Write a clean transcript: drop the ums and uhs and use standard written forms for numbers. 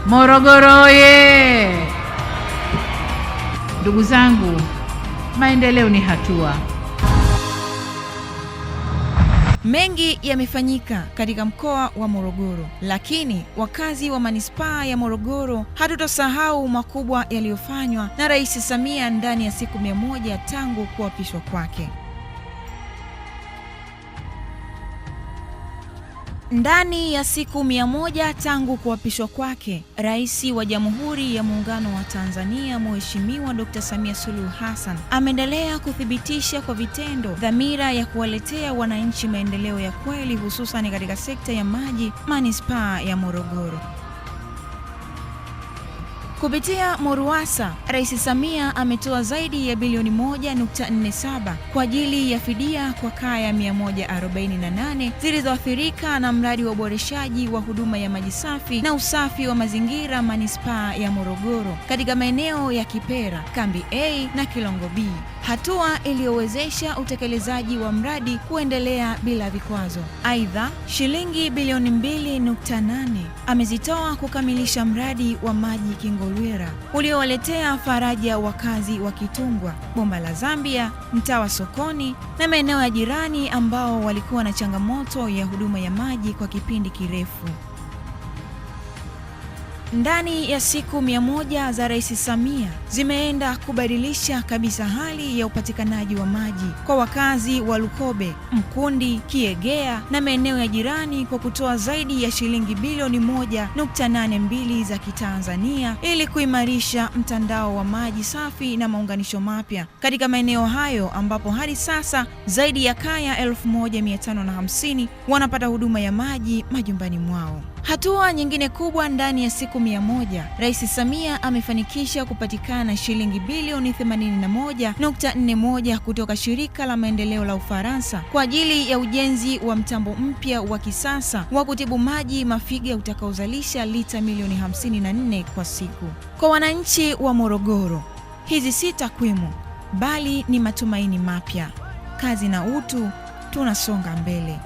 Morogoro oye! Ndugu zangu, maendeleo ni hatua. Mengi yamefanyika katika mkoa wa Morogoro, lakini wakazi wa manispaa ya Morogoro hatutosahau makubwa yaliyofanywa na Rais Samia ndani ya siku 100 tangu kuapishwa kwake. Ndani ya siku 100 tangu kuapishwa kwake, Rais wa Jamhuri ya Muungano wa Tanzania Mheshimiwa Dr. Samia Suluhu Hassan ameendelea kuthibitisha kwa vitendo dhamira ya kuwaletea wananchi maendeleo ya kweli, hususan katika sekta ya maji manispaa ya Morogoro. Kupitia MORUWASA, Rais Samia ametoa zaidi ya bilioni 1.47 kwa ajili ya fidia kwa kaya 148 zilizoathirika na mradi wa uboreshaji wa huduma ya maji safi na usafi wa mazingira manispaa ya Morogoro katika maeneo ya Kipera, Kambi A na Kilongo B. Hatua iliyowezesha utekelezaji wa mradi kuendelea bila vikwazo. Aidha, shilingi bilioni 2.8 amezitoa kukamilisha mradi wa maji Kingolwera uliowaletea faraja wakazi wa Kitungwa, Bomba la Zambia, mtaa wa Sokoni na maeneo ya jirani ambao walikuwa na changamoto ya huduma ya maji kwa kipindi kirefu. Ndani ya siku 100 za Rais Samia zimeenda kubadilisha kabisa hali ya upatikanaji wa maji kwa wakazi wa Lukobe, Mkundi, Kiegea na maeneo ya jirani kwa kutoa zaidi ya shilingi bilioni 1.82 za Kitanzania ili kuimarisha mtandao wa maji safi na maunganisho mapya katika maeneo hayo, ambapo hadi sasa zaidi ya kaya 1550 wanapata huduma ya maji majumbani mwao. Hatua nyingine kubwa ndani ya siku 100, Rais Samia amefanikisha kupatikana shilingi bilioni 81.41 kutoka shirika la maendeleo la Ufaransa kwa ajili ya ujenzi wa mtambo mpya wa kisasa wa kutibu maji Mafiga utakaozalisha lita milioni 54 kwa siku. Kwa wananchi wa Morogoro, hizi si takwimu bali ni matumaini mapya. Kazi na utu, tunasonga mbele.